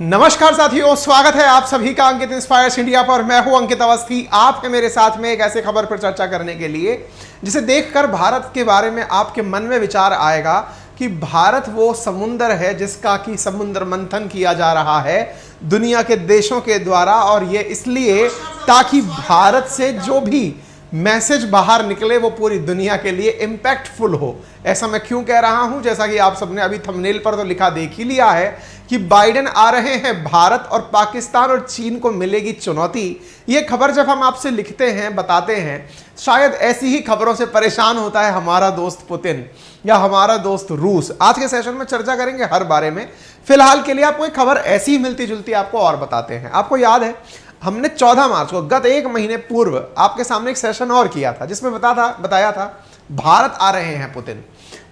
नमस्कार साथियों, स्वागत है आप सभी का अंकित इंस्पायर्स इंडिया पर। मैं हूं अंकित अवस्थी। आप है मेरे साथ में एक ऐसे खबर पर चर्चा करने के लिए जिसे देखकर भारत के बारे में आपके मन में विचार आएगा कि भारत वो समुंदर है जिसका कि समुद्र मंथन किया जा रहा है दुनिया के देशों के द्वारा, और ये इसलिए ताकि भारत से जो भी मैसेज बाहर निकले वो पूरी दुनिया के लिए इम्पैक्टफुल हो। ऐसा मैं क्यों कह रहा हूं? जैसा कि आप सबने अभी थंबनेल पर तो लिखा देख ही लिया है कि बाइडेन आ रहे हैं, भारत और पाकिस्तान और चीन को मिलेगी चुनौती। ये खबर जब हम आपसे लिखते हैं, बताते हैं, शायद ऐसी ही खबरों से परेशान होता है हमारा दोस्त पुतिन या हमारा दोस्त रूस। आज के सेशन में चर्चा करेंगे हर बारे में। फिलहाल के लिए आपको एक खबर ऐसी ही मिलती जुलती आपको और बताते हैं। आपको याद है हमने 14 मार्च को गत एक महीने पूर्व आपके सामने एक सेशन और किया था जिसमें बताया था भारत आ रहे हैं पुतिन।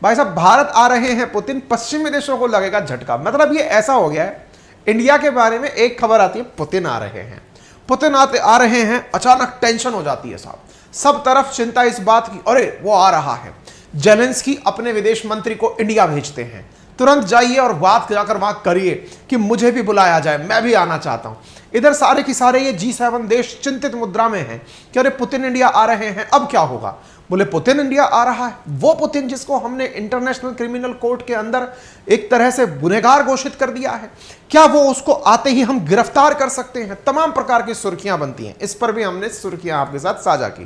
भाई साहब, भारत आ रहे हैं पुतिन, पश्चिमी देशों को लगेगा झटका। मतलब ये ऐसा हो गया है, इंडिया के बारे में एक खबर आती है पुतिन आ रहे हैं, पुतिन आ रहे हैं, अचानक टेंशन हो जाती है साहब। सब तरफ चिंता इस बात की, अरे वो आ रहा है। जेलेंस्की अपने विदेश मंत्री को इंडिया भेजते हैं, तुरंत जाइए और बात जाकर वहां करिए कि मुझे भी बुलाया जाए, मैं भी आना चाहता हूं। इधर सारे की सारे ये G7 देश चिंतित मुद्रा में हैं कि अरे पुतिन इंडिया आ रहे हैं, अब क्या होगा। बोले पुतिन इंडिया आ रहा है, वो पुतिन जिसको हमने इंटरनेशनल क्रिमिनल कोर्ट के अंदर एक तरह से गुनहगार घोषित कर दिया है, क्या वो उसको आते ही हम गिरफ्तार कर सकते हैं? तमाम प्रकार की सुर्खियां बनती हैं। इस पर भी हमने सुर्खियां आपके साथ साझा की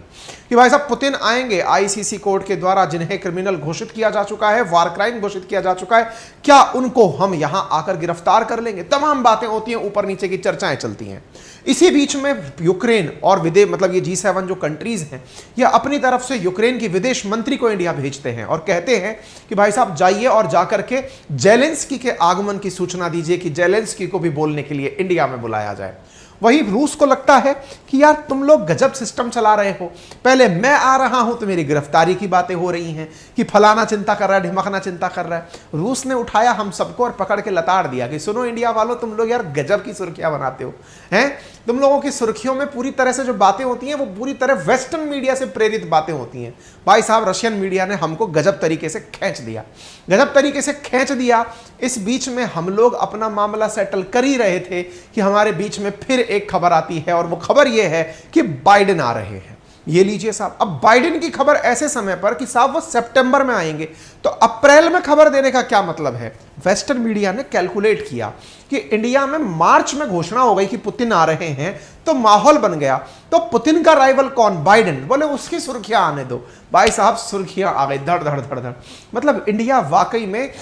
कि भाई साहब पुतिन आएंगे ICC कोर्ट के द्वारा, जिन्हें क्रिमिनल घोषित किया जा चुका है, वार क्राइम घोषित किया जा चुका है, क्या उनको हम यहां आकर गिरफ्तार कर लेंगे? तमाम बातें होती हैं, ऊपर नीचे की चर्चाएं चलती हैं। इसी बीच में यूक्रेन और मतलब ये G7 जो कंट्रीज हैं, ये अपनी तरफ से यूक्रेन की विदेश मंत्री को इंडिया भेजते हैं और कहते हैं कि भाई साहब जाइए और जाकर के जेलेंस्की के आगमन की सूचना दीजिए कि जेलेंस्की को भी बोलने के लिए इंडिया में बुलाया जाए। वही रूस को लगता है कि यार तुम लोग गजब सिस्टम चला रहे हो, पहले मैं आ रहा हूं तो मेरी गिरफ्तारी की बातें हो रही हैं कि फलाना चिंता कर रहा है, ढिमकना चिंता कर रहा है। रूस ने उठाया हम सबको और पकड़ के लताड़ दिया कि सुनो इंडिया वालों, तुम लोग यार गजब की सुर्खियां बनाते हो हैं। तुम लोगों की सुर्खियों में पूरी तरह से जो बातें होती हैं वो पूरी तरह वेस्टर्न मीडिया से प्रेरित बातें होती हैं। भाई साहब रशियन मीडिया ने हमको गजब तरीके से खींच दिया, गजब तरीके से खींच दिया। इस बीच में हम लोग अपना मामला सेटल कर ही रहे थे कि हमारे बीच में फिर एक खबर आती है, और वो खबर ये है कि बाइडेन आ रहे हैं। ये लीजिए साहब, अब बाइडेन की खबर ऐसे समय पर कि साहब वो सितंबर में आएंगे, तो अप्रैल में खबर देने का क्या मतलब है? वेस्टर्न मीडिया ने कैलकुलेट किया कि इंडिया में मार्च में घोषणा हो गई कि पुतिन आ रहे हैं, तो माहौल बन गया। तो पुतिन का राइवल कौन? बाइडेन। बोले उसकी सुर्खियां आने दो। भाई साहब सुर्खियां आ गई धड़ धड़ धड़ धड़। मतलब इंडिया वाकई में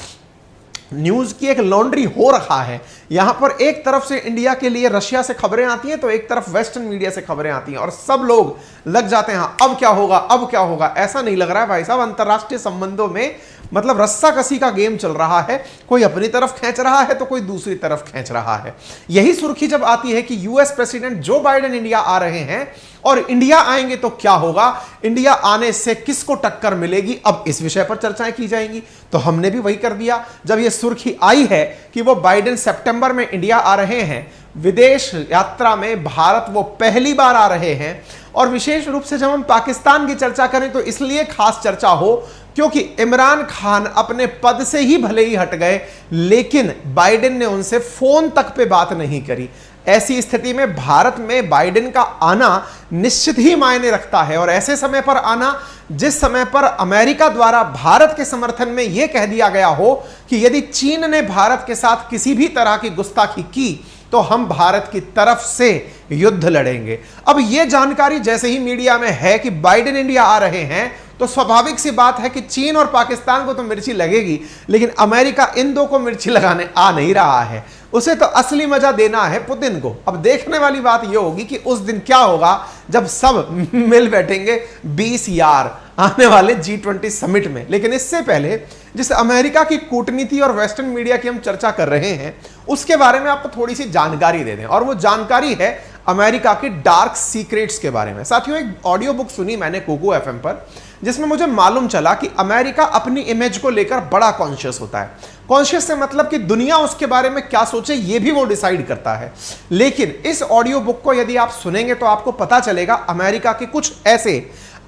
न्यूज की एक लॉन्ड्री हो रखा है। यहां पर एक तरफ से इंडिया के लिए रशिया से खबरें आती हैं, तो एक तरफ वेस्टर्न मीडिया से खबरें आती हैं, और सब लोग लग जाते हैं अब क्या होगा, अब क्या होगा। ऐसा नहीं लग रहा है भाई साहब, अंतरराष्ट्रीय संबंधों में मतलब रस्सा कसी का गेम चल रहा है। कोई अपनी तरफ खींच रहा है तो कोई दूसरी तरफ खींच रहा है। यही सुर्खी जब आती है कि US president Joe Biden India आ रहे हैं और इंडिया आएंगे तो क्या होगा, इंडिया आने से किसको टक्कर मिलेगी, अब इस विषय पर चर्चाएं की जाएंगी। तो हमने भी वही कर दिया। जब यह सुर्खी आई है कि वो बाइडेन सितंबर में इंडिया आ रहे हैं, विदेश यात्रा में भारत वो पहली बार आ रहे हैं, और विशेष रूप से जब हम पाकिस्तान की चर्चा करें तो इसलिए खास चर्चा हो क्योंकि इमरान खान अपने पद से ही भले ही हट गए, लेकिन बाइडेन ने उनसे फोन तक पे बात नहीं करी। ऐसी स्थिति में भारत में बाइडेन का आना निश्चित ही मायने रखता है, और ऐसे समय पर आना जिस समय पर अमेरिका द्वारा भारत के समर्थन में यह कह दिया गया हो कि यदि चीन ने भारत के साथ किसी भी तरह की गुस्ताखी की तो हम भारत की तरफ से युद्ध लड़ेंगे। अब यह जानकारी जैसे ही मीडिया में है कि बाइडेन इंडिया आ रहे हैं, तो स्वाभाविक सी बात है कि चीन और पाकिस्तान को तो मिर्ची लगेगी, लेकिन अमेरिका इन दो को मिर्ची लगाने आ नहीं रहा है। उसे तो असली मजा देना है पुतिन को। अब देखने वाली बात यह होगी कि उस दिन क्या होगा जब सब मिल बैठेंगे 20 यार आने वाले G20 समिट में। लेकिन इससे पहले जिस अमेरिका की कूटनीति और वेस्टर्न मीडिया की हम चर्चा कर रहे हैं, उसके बारे में आपको थोड़ी सी जानकारी दे दें, और वो जानकारी है अमेरिका के डार्क सीक्रेट्स के बारे में। साथियों, एक ऑडियो बुक सुनी मैंने कुकू FM पर, जिसमें मुझे मालूम चला कि अमेरिका अपनी इमेज को लेकर बड़ा कॉन्शियस होता है। कॉन्शियस से मतलब कि दुनिया उसके बारे में क्या सोचे ये भी वो डिसाइड करता है। लेकिन इस ऑडियो बुक को यदि आप सुनेंगे तो आपको पता चलेगा अमेरिका के कुछ ऐसे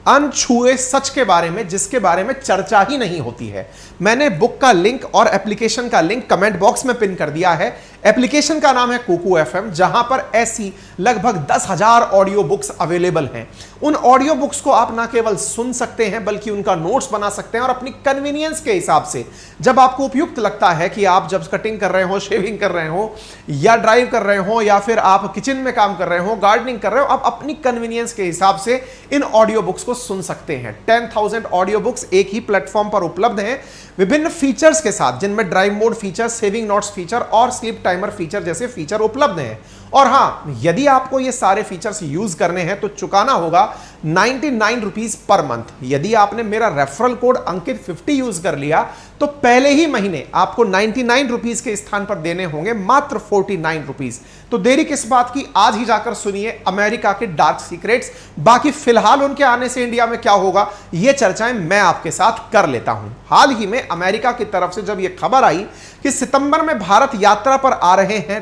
अनछुए सच के बारे में जिसके बारे में चर्चा ही नहीं होती है। मैंने बुक का लिंक और एप्लीकेशन का लिंक कमेंट बॉक्स में पिन कर दिया है। एप्लीकेशन का नाम है कुकू एफएम, जहां पर ऐसी लगभग 10,000 ऑडियो बुक्स अवेलेबल हैं। उन ऑडियो बुक्स को आप ना केवल सुन सकते हैं बल्कि उनका नोट्स बना सकते हैं और अपनी कन्वीनियंस के हिसाब से जब आपको उपयुक्त लगता है कि आप जब कटिंग कर रहे हो, शेविंग कर रहे हो या ड्राइव कर रहे हो या फिर आप किचन में काम कर रहे हो, गार्डनिंग कर रहे हो, आप अपनी कन्वीनियंस के हिसाब से इन ऑडियो बुक्स को सुन सकते हैं। 10,000 ऑडियो बुक्स एक ही प्लेटफॉर्म पर उपलब्ध हैं विभिन्न फीचर्स के साथ, जिनमें drive mode feature, saving notes feature और स्लीप टाइमर फीचर जैसे फीचर उपलब्ध हैं। और हां, यदि आपको ये सारे फीचर्स यूज करने हैं तो चुकाना होगा 99 रुपीज पर मंथ। यदि आपने मेरा रेफरल कोड अंकित 50 यूज कर लिया तो पहले ही महीने आपको 99 रुपीज के स्थान पर देने होंगे मात्र 49 रुपीज। तो देरी किस बात की, आज ही जाकर सुनिए अमेरिका के डार्क सीक्रेट्स। बाकी फिलहाल उनके आने से इंडिया में क्या होगा ये चर्चाएं मैं आपके साथ कर लेता हूं। हाल ही में अमेरिका की तरफ से जब यह खबर आई कि सितंबर में भारत यात्रा पर आ रहे हैं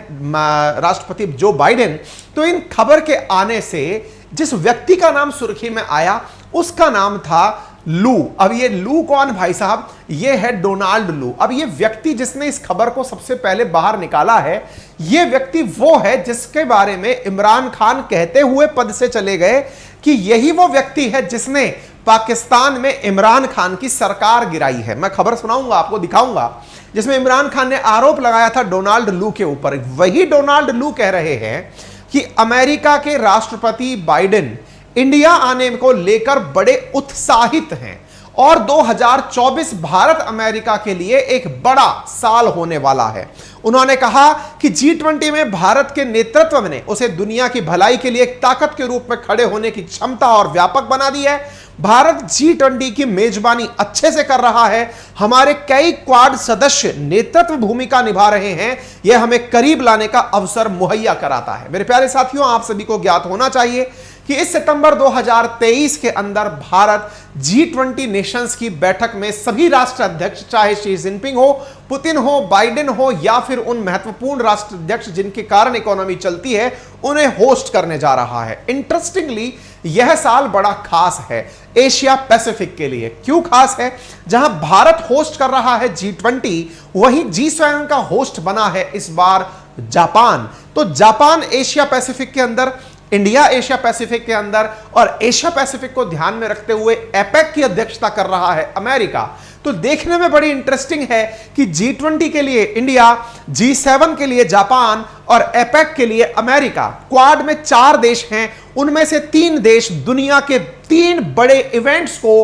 राष्ट्रपति जो बाइडेन, तो इन खबर के आने से जिस व्यक्ति का नाम सुर्खी में आया उसका नाम था लू। अब ये लू कौन भाई साहब, ये है डोनाल्ड लू। अब ये व्यक्ति जिसने इस खबर को सबसे पहले बाहर निकाला है, ये व्यक्ति वो है जिसके बारे में इमरान खान कहते हुए पद से चले गए कि यही वो व्यक्ति है जिसने पाकिस्तान में इमरान खान की सरकार गिराई है। मैं खबर सुनाऊंगा, आपको दिखाऊंगा, जिसमें इमरान खान ने आरोप लगाया था डोनाल्ड लू के ऊपर। वही डोनाल्ड लू कह रहे हैं कि अमेरिका के राष्ट्रपति बाइडेन इंडिया आने को लेकर बड़े उत्साहित हैं और 2024 भारत अमेरिका के लिए एक बड़ा साल होने वाला है। उन्होंने कहा कि G20 में भारत के नेतृत्व ने उसे दुनिया की भलाई के लिए एक ताकत के रूप में खड़े होने की क्षमता और व्यापक बना दी है। भारत G20 की मेजबानी अच्छे से कर रहा है। हमारे कई क्वाड सदस्य नेतृत्व भूमिका निभा रहे हैं। यह हमें करीब लाने का अवसर मुहैया कराता है। मेरे प्यारे साथियों, आप सभी को ज्ञात होना चाहिए कि इस सितंबर 2023 के अंदर भारत G20 नेशंस की बैठक में सभी राष्ट्र अध्यक्ष, चाहे शी जिनपिंग हो, पुतिन हो, बाइडेन हो या फिर उन महत्वपूर्ण राष्ट्र अध्यक्ष जिनके कारण इकोनॉमी चलती है, उन्हें होस्ट करने जा रहा है। इंटरेस्टिंगली यह साल बड़ा खास है एशिया पैसिफिक के लिए। क्यों खास है? जहां भारत होस्ट कर रहा है G20, वहीं G7 का होस्ट बना है इस बार जापान। तो जापान एशिया पैसिफिक के अंदर, इंडिया एशिया पैसिफिक के अंदर, और एशिया पैसिफिक को ध्यान में रखते हुए एपेक की अध्यक्षता कर रहा है अमेरिका। तो देखने में बड़ी इंटरेस्टिंग है कि G20 के लिए इंडिया, G7 के लिए जापान और एपेक के लिए अमेरिका। क्वाड में 4 देश हैं, उनमें से 3 देश दुनिया के 3 बड़े इवेंट्स को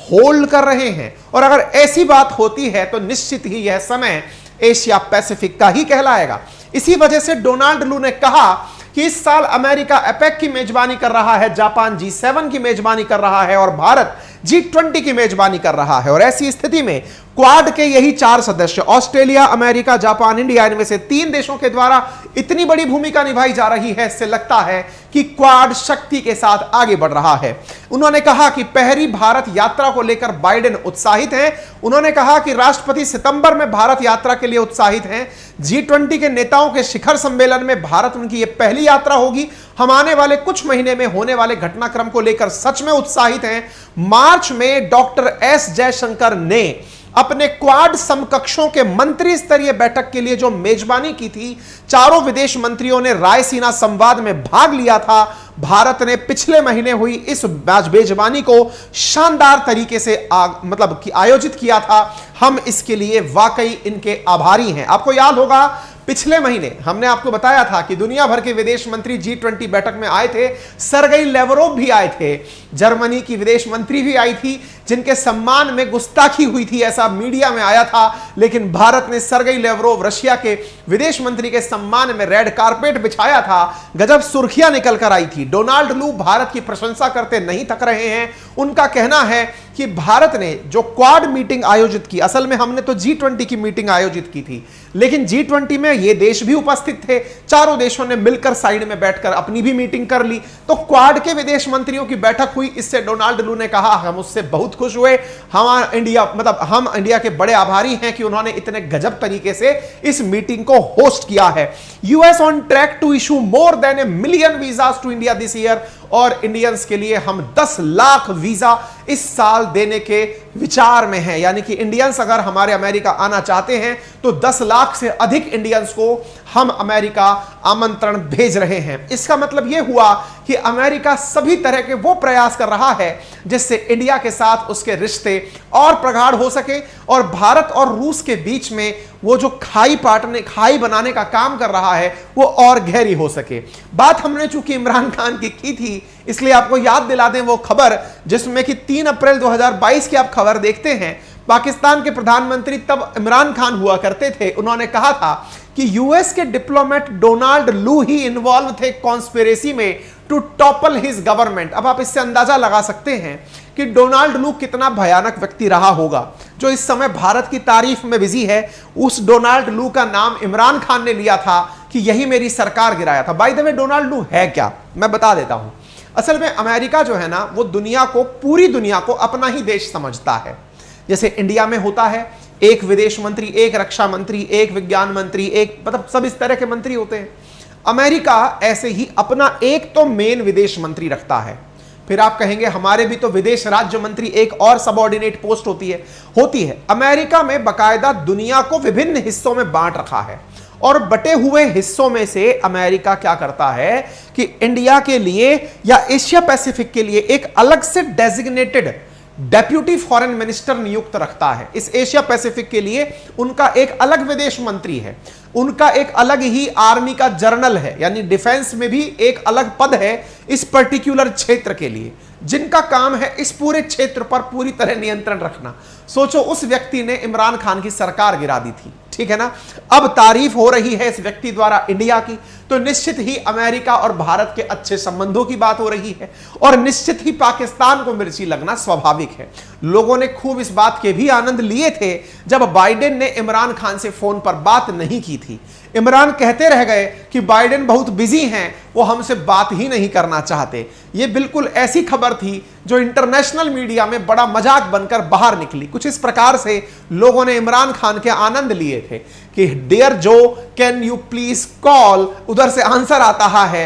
होल्ड कर रहे हैं। और अगर ऐसी बात होती है तो निश्चित ही यह समय एशिया पैसिफिक का ही कहलाएगा। इसी वजह से डोनाल्ड लू ने कहा कि इस साल अमेरिका एपेक की मेजबानी कर रहा है, जापान G7 की मेजबानी कर रहा है और भारत G20 की मेजबानी कर रहा है। और ऐसी स्थिति में क्वाड के यही 4 सदस्य, ऑस्ट्रेलिया, अमेरिका, जापान, इंडिया, इनमें से 3 देशों के द्वारा इतनी बड़ी भूमिका निभाई जा रही है, इससे लगता है कि क्वाड शक्ति के साथ आगे बढ़ रहा है। उन्होंने कहा कि पहली भारत यात्रा को लेकर बाइडेन उत्साहित हैं। उन्होंने कहा कि राष्ट्रपति सितंबर में भारत यात्रा के लिए उत्साहित हैं। G20 के नेताओं के शिखर सम्मेलन में भारत उनकी यह पहली यात्रा होगी। हम आने वाले कुछ महीने में होने वाले घटनाक्रम को लेकर सच में उत्साहित हैं। मार्च में डॉक्टर एस जयशंकर ने अपने क्वाड समकक्षों के मंत्री स्तरीय बैठक के लिए जो मेजबानी की थी, चारों विदेश मंत्रियों ने रायसीना संवाद में भाग लिया था। भारत ने पिछले महीने हुई इस मेजबानी को शानदार तरीके से आयोजित किया था। हम इसके लिए वाकई इनके आभारी हैं। आपको याद होगा पिछले महीने हमने आपको बताया था कि दुनिया भर के विदेश मंत्री G20 बैठक में आए थे। सरगेई लेवरोव भी आए थे, जर्मनी की विदेश मंत्री भी आई थी, जिनके सम्मान में गुस्ताखी हुई थी ऐसा मीडिया में आया था। लेकिन भारत ने सरगेई लेवरोव, रशिया के विदेश मंत्री के सम्मान में रेड कारपेट बिछाया था। गजब सुर्खियां निकल कर आई थी। डोनाल्ड लू भारत की प्रशंसा करते नहीं थक रहे हैं। उनका कहना है कि भारत ने जो क्वाड मीटिंग आयोजित की, असल में हमने तो G20 की मीटिंग आयोजित की थी, लेकिन G20 में ये देश भी उपस्थित थे। चारों देशों ने मिलकर साइड में बैठकर अपनी भी मीटिंग कर ली। तो क्वाड के विदेश मंत्रियों की बैठक हुई। इससे डोनाल्ड लू ने कहा हम उससे बहुत खुश हुए। हम इंडिया के बड़े आभारी हैं कि उन्होंने इतने गजब तरीके से इस मीटिंग को होस्ट किया है। US on track to issue more than 1 million visas to India this year. और इंडियंस के लिए हम 10 लाख वीजा इस साल देने के विचार में हैं। यानी कि इंडियंस अगर हमारे अमेरिका आना चाहते हैं तो 10 लाख से अधिक इंडियंस को हम अमेरिका आमंत्रण भेज रहे हैं। इसका मतलब यह हुआ कि अमेरिका सभी तरह के वो प्रयास कर रहा है जिससे इंडिया के साथ उसके रिश्ते और प्रगाढ़ हो सके और भारत और रूस के बीच में वो जो खाई बनाने का काम कर रहा है वो और गहरी हो सके। बात हमने चूंकि इमरान खान की थी, इसलिए आपको याद दिला दें वो खबर जिसमें कि 3 अप्रैल 2022 की आप खबर देखते हैं। पाकिस्तान के प्रधानमंत्री तब इमरान खान हुआ करते थे। उन्होंने कहा था कि यूएस के डिप्लोमेट डोनाल्ड लू ही इन्वॉल्व थे कॉन्स्पिरेसी में टू टॉपल हिज गवर्नमेंट। अब आप इससे अंदाजा लगा सकते हैं कि डोनाल्ड लू कितना भयानक व्यक्ति रहा होगा जो इस समय भारत की तारीफ में बिजी है। उस डोनाल्ड लू का नाम इमरान खान ने लिया था कि यही मेरी सरकार गिराया था। बाय द वे डोनाल्ड लू है क्या, मैं बता देता हूं। असल में अमेरिका जो है ना वो पूरी दुनिया को अपना ही देश समझता है। जैसे इंडिया में होता है एक विदेश मंत्री, एक रक्षा मंत्री, एक विज्ञान मंत्री, एक मतलब सब इस तरह के मंत्री होते हैं। अमेरिका ऐसे ही अपना एक तो मेन विदेश मंत्री रखता है। फिर आप कहेंगे हमारे भी तो विदेश राज्य मंत्री एक और सबऑर्डिनेट पोस्ट होती है। अमेरिका में बकायदा दुनिया को विभिन्न हिस्सों में बांट रखा है और बटे हुए हिस्सों में से अमेरिका क्या करता है कि इंडिया के लिए या एशिया पैसिफिक के लिए एक अलग से डेजिग्नेटेड डेप्यूटी फॉरेन मिनिस्टर नियुक्त रखता है। इस एशिया पैसिफिक के लिए उनका एक अलग विदेश मंत्री है, उनका एक अलग ही आर्मी का जर्नल है, यानी डिफेंस में भी एक अलग पद है इस पर्टिकुलर क्षेत्र के लिए, जिनका काम है इस पूरे क्षेत्र पर पूरी तरह नियंत्रण रखना। सोचो उस व्यक्ति ने इमरान खान की सरकार गिरा दी थी, ठीक है ना। अब तारीफ हो रही है इस व्यक्ति द्वारा इंडिया की, तो निश्चित ही अमेरिका और भारत के अच्छे संबंधों की बात हो रही है और निश्चित ही पाकिस्तान को मिर्ची लगना स्वाभाविक है। लोगों ने खूब इस बात के भी आनंद लिए थे जब बाइडेन ने इमरान खान से फोन पर बात नहीं की थी। इमरान कहते रह गए कि बाइडेन बहुत बिजी हैं, वो हमसे बात ही नहीं करना चाहते। ये बिल्कुल ऐसी खबर थी जो इंटरनेशनल मीडिया में बड़ा मजाक बनकर बाहर निकली। कुछ इस प्रकार से लोगों ने इमरान खान के आनंद लिए थे कि डियर जो कैन यू प्लीज कॉल, उधर से आंसर आता है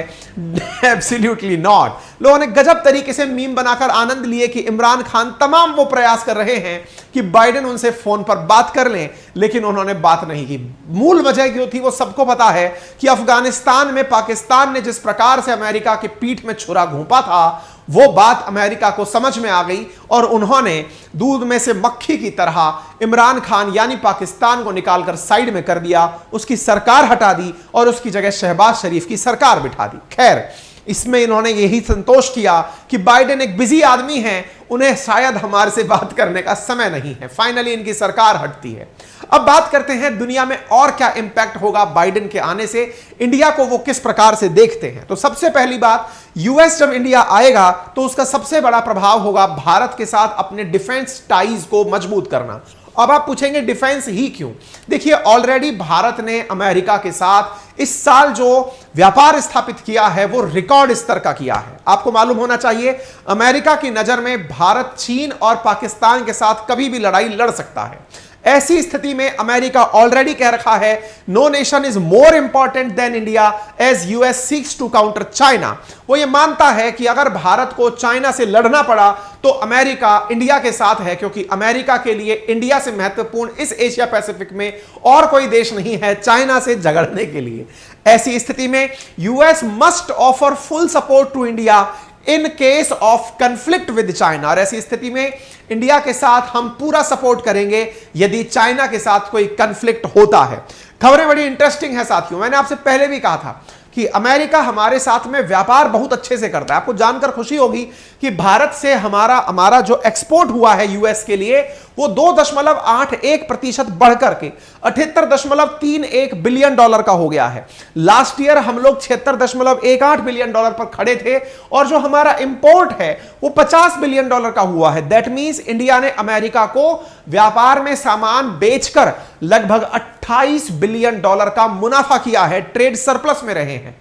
एब्सोल्युटली नॉट। लोगों ने गजब तरीके से मीम बनाकर आनंद लिए कि इमरान खान तमाम वो प्रयास कर रहे हैं कि बाइडेन उनसे फोन पर बात कर लें, लेकिन उन्होंने बात नहीं की। मूल वजह जो थी वो सबको पता है कि अफगानिस्तान में पाकिस्तान ने जिस प्रकार से अमेरिका की पीठ में छुरा घोंपा था, वो बात अमेरिका को समझ में आ गई और उन्होंने दूध में से मक्खी की तरह इमरान खान यानी पाकिस्तान को निकालकर साइड में कर दिया, उसकी सरकार हटा दी और उसकी जगह शहबाज शरीफ की सरकार बिठा दी। खैर, इसमें इन्होंने यही संतोष किया कि बाइडेन एक बिजी आदमी हैं, उन्हें शायद हमारे से बात करने का समय नहीं है। फाइनली इनकी सरकार हटती है। अब बात करते हैं दुनिया में और क्या इंपैक्ट होगा बाइडेन के आने से, इंडिया को वो किस प्रकार से देखते हैं। तो सबसे पहली बात, यूएस जब इंडिया आएगा तो उसका सबसे बड़ा प्रभाव होगा भारत के साथ अपने डिफेंस टाइज को मजबूत करना। अब आप पूछेंगे डिफेंस ही क्यों? देखिए, ऑलरेडी भारत ने अमेरिका के साथ इस साल जो व्यापार स्थापित किया है वो रिकॉर्ड स्तर का किया है। आपको मालूम होना चाहिए अमेरिका की नजर में भारत चीन और पाकिस्तान के साथ कभी भी लड़ाई लड़ सकता है। ऐसी स्थिति में अमेरिका ऑलरेडी कह रखा है no nation is more important than India as US seeks to counter China. वो ये मानता है कि अगर भारत को चाइना से लड़ना पड़ा तो अमेरिका इंडिया के साथ है, क्योंकि अमेरिका के लिए इंडिया से महत्वपूर्ण इस एशिया पैसिफिक में और कोई देश नहीं है चाइना से झगड़ने के लिए। ऐसी स्थिति में US must offer full support to India in case of conflict with China. और ऐसी स्थिति में इंडिया के साथ हम पूरा सपोर्ट करेंगे यदि चाइना के साथ कोई कंफ्लिक्ट होता है। खबरें बड़ी इंटरेस्टिंग है साथियों। मैंने आपसे पहले भी कहा था कि अमेरिका हमारे साथ में व्यापार बहुत अच्छे से करता है। आपको जानकर खुशी होगी कि भारत से हमारा जो एक्सपोर्ट हुआ है यूएस के लिए वो 2.81% बढ़कर के 78.31 बिलियन डॉलर का हो गया है। लास्ट ईयर हम लोग 76.18 बिलियन डॉलर पर खड़े थे और जो हमारा इंपोर्ट है वो 50 बिलियन डॉलर का हुआ है। दैट मींस इंडिया ने अमेरिका को व्यापार में सामान बेचकर लगभग 28 बिलियन डॉलर का मुनाफा किया है, ट्रेड सरप्लस में रहे हैं।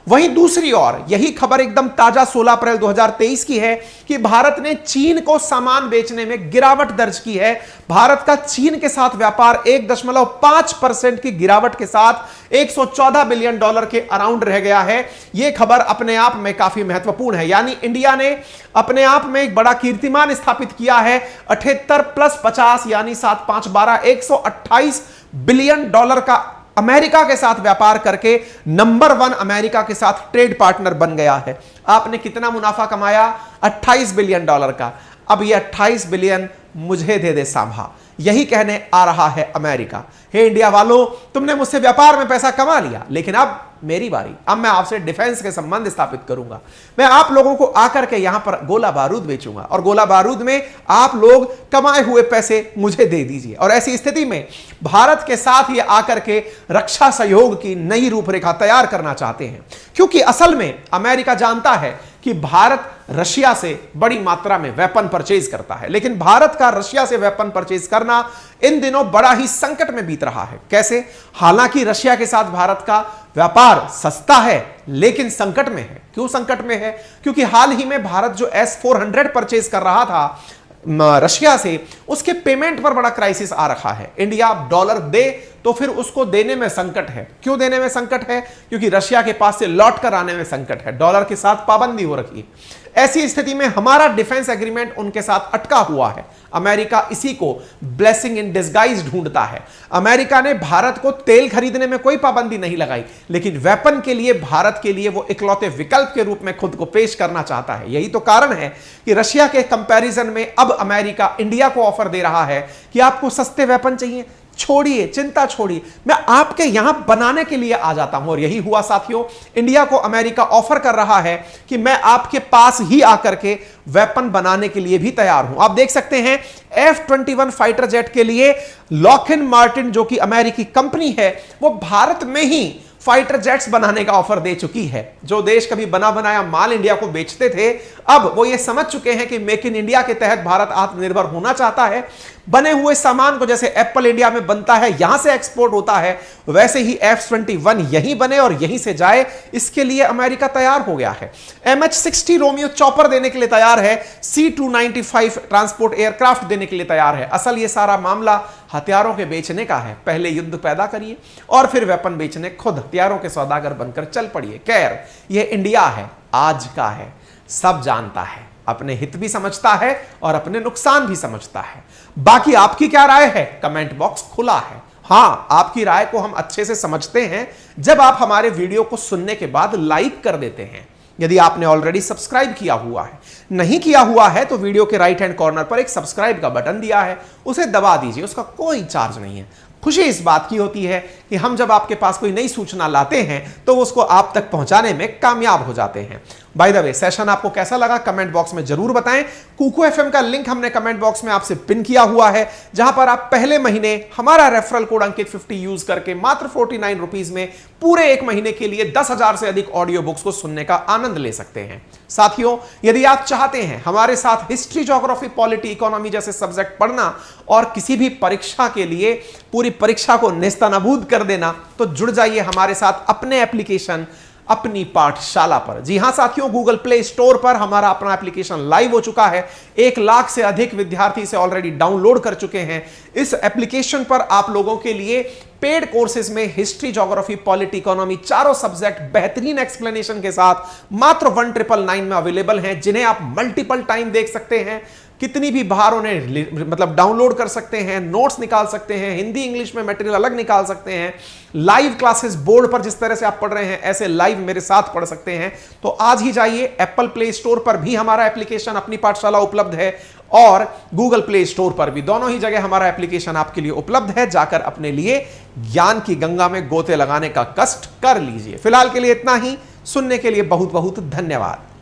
वहीं दूसरी ओर यही खबर एकदम ताजा 16 अप्रैल 2023 की है कि भारत ने चीन को सामान बेचने में गिरावट दर्ज की है। भारत का चीन के साथ व्यापार 1.5% की गिरावट के साथ 114 बिलियन डॉलर के अराउंड रह गया है। यह खबर अपने आप में काफी महत्वपूर्ण है, यानी इंडिया ने अपने आप में एक बड़ा कीर्तिमान स्थापित किया है। 78 + 50 यानी 7 5 12 128 बिलियन डॉलर का अमेरिका के साथ व्यापार करके नंबर 1 अमेरिका के साथ ट्रेड पार्टनर बन गया है। आपने कितना मुनाफा कमाया? 28 बिलियन डॉलर का। अब ये 28 बिलियन मुझे दे दे सांभा, यही कहने आ रहा है अमेरिका। हे इंडिया वालों, तुमने मुझसे व्यापार में पैसा कमा लिया, लेकिन अब मेरी बारी, अब मैं आपसे डिफेंस के संबंध स्थापित करूंगा। मैं आप लोगों को आकर के यहां पर गोला बारूद बेचूंगा और गोला बारूद में आप लोग कमाए हुए पैसे मुझे दे दीजिए। और ऐसी स्थिति में भारत के साथ ये आकर के रक्षा सहयोग की नई रूपरेखा तैयार करना चाहते हैं, क्योंकि असल में अमेरिका जानता है कि भारत रशिया से बड़ी मात्रा में वेपन परचेज करता है, लेकिन भारत का रशिया से वेपन परचेज करना इन दिनों बड़ा ही संकट में बीत रहा है। कैसे? हालांकि रशिया के साथ भारत का व्यापार सस्ता है, लेकिन संकट में है। क्यों संकट में है? क्योंकि हाल ही में भारत जो S-400 परचेज कर रहा था रशिया से, उसके पेमेंट पर बड़ा क्राइसिस आ रखा है। इंडिया डॉलर दे तो फिर उसको देने में संकट है। क्यों देने में संकट है? क्योंकि रशिया के पास से लौट कर आने में संकट है। डॉलर के साथ पाबंदी हो रखी है। ऐसी स्थिति में हमारा डिफेंस एग्रीमेंट उनके साथ अटका हुआ है। अमेरिका इसी को ब्लेसिंग इन डिस्गाइज ढूंढता है। अमेरिका ने भारत को तेल खरीदने में कोई पाबंदी नहीं लगाई, लेकिन वेपन के लिए भारत के लिए वो इकलौते विकल्प के रूप में खुद को पेश करना चाहता है। यही तो कारण है कि रशिया के कंपैरिजन में अब अमेरिका इंडिया को ऑफर दे रहा है कि आपको सस्ते वेपन चाहिए, छोड़िए, चिंता छोड़िए, मैं आपके यहां बनाने के लिए आ जाता हूं। और यही हुआ साथियों, इंडिया को अमेरिका ऑफर कर रहा है कि मैं आपके पास ही आकर के वेपन बनाने के लिए भी तैयार हूं। आप देख सकते हैं F-21 फाइटर जेट के लिए लॉकहीड मार्टिन जो कि अमेरिकी कंपनी है, वो भारत में ही फाइटर जेट्स बनाने का ऑफर दे चुकी है। जो देश कभी बना बनाया माल इंडिया को बेचते थे, अब वो ये समझ चुके हैं कि मेक इन इंडिया के तहत भारत आत्मनिर्भर होना चाहता है। बने हुए सामान को जैसे एप्पल इंडिया में बनता है, यहां से एक्सपोर्ट होता है, वैसे ही F-21 यहीं बने और यहीं से जाए, इसके लिए अमेरिका तैयार हो गया है। MH-60 रोमियो चॉपर देने के लिए तैयार है, C-295 ट्रांसपोर्ट एयरक्राफ्ट देने के लिए तैयार है। असल ये सारा मामला हथियारों के बेचने का है। पहले युद्ध पैदा करिए और फिर वेपन बेचने खुद हथियारों के सौदागर बनकर चल पड़िए। खैर, ये इंडिया है, आज का है, सब जानता है, अपने हित भी समझता है और अपने नुकसान भी समझता है। बाकी आपकी क्या राय है? कमेंट बॉक्स खुला है। हां, आपकी राय को हम अच्छे से समझते हैं जब आप हमारे वीडियो को सुनने के बाद लाइक कर देते हैं। यदि आपने ऑलरेडी सब्सक्राइब किया हुआ है, नहीं किया हुआ है तो वीडियो के राइट हैंड कॉर्नर पर एक सब्सक्राइब का बटन दिया है, उसे दबा दीजिए, उसका कोई चार्ज नहीं है। खुशी इस बात की होती है कि हम जब आपके पास कोई नई सूचना लाते हैं तो उसको आप तक पहुंचाने में कामयाब हो जाते हैं। बाय द वे, सेशन आपको कैसा लगा कमेंट बॉक्स में जरूर बताएं। कुकू एफएम का लिंक हमने कमेंट बॉक्स में आपसे पिन किया हुआ है, जहां पर आप पहले महीने हमारा रेफरल कोड अंकित 50 यूज करके मात्र 49 रुपीज में पूरे एक महीने के लिए 10,000 से अधिक ऑडियो बुक्स को सुनने का आनंद ले सकते हैं। साथियों, यदि आप चाहते हैं हमारे साथ हिस्ट्री, ज्योग्राफी, पॉलिटी, इकोनॉमी जैसे सब्जेक्ट पढ़ना और किसी भी परीक्षा के लिए पूरी परीक्षा को नेस्तनाबूद कर देना, तो जुड़ जाइए हमारे साथ अपने एप्लीकेशन अपनी पाठशाला पर। जी हां साथियों, गूगल प्ले स्टोर पर हमारा अपना एप्लीकेशन लाइव हो चुका है। 1 लाख से अधिक विद्यार्थी इसे ऑलरेडी डाउनलोड कर चुके हैं। इस एप्लीकेशन पर आप लोगों के लिए पेड कोर्सेज में हिस्ट्री, ज्योग्राफी, पॉलिटी, इकोनॉमी चारों सब्जेक्ट बेहतरीन एक्सप्लेनेशन के साथ मात्र 1999 में अवेलेबल हैं, जिन्हें आप मल्टीपल टाइम देख सकते हैं। कितनी भी बार उन्हें मतलब डाउनलोड कर सकते हैं, नोट्स निकाल सकते हैं, हिंदी इंग्लिश में मटेरियल अलग निकाल सकते हैं। लाइव क्लासेस बोर्ड पर जिस तरह से आप पढ़ रहे हैं, ऐसे लाइव मेरे साथ पढ़ सकते हैं। तो आज ही जाइए, एप्पल प्ले स्टोर पर भी हमारा एप्लीकेशन अपनी पाठशाला उपलब्ध है और गूगल प्ले स्टोर पर भी, दोनों ही जगह हमारा एप्लीकेशन आपके लिए उपलब्ध है। जाकर अपने लिए ज्ञान की गंगा में गोते लगाने का कष्ट कर लीजिए। फिलहाल के लिए इतना ही। सुनने के लिए बहुत बहुत धन्यवाद।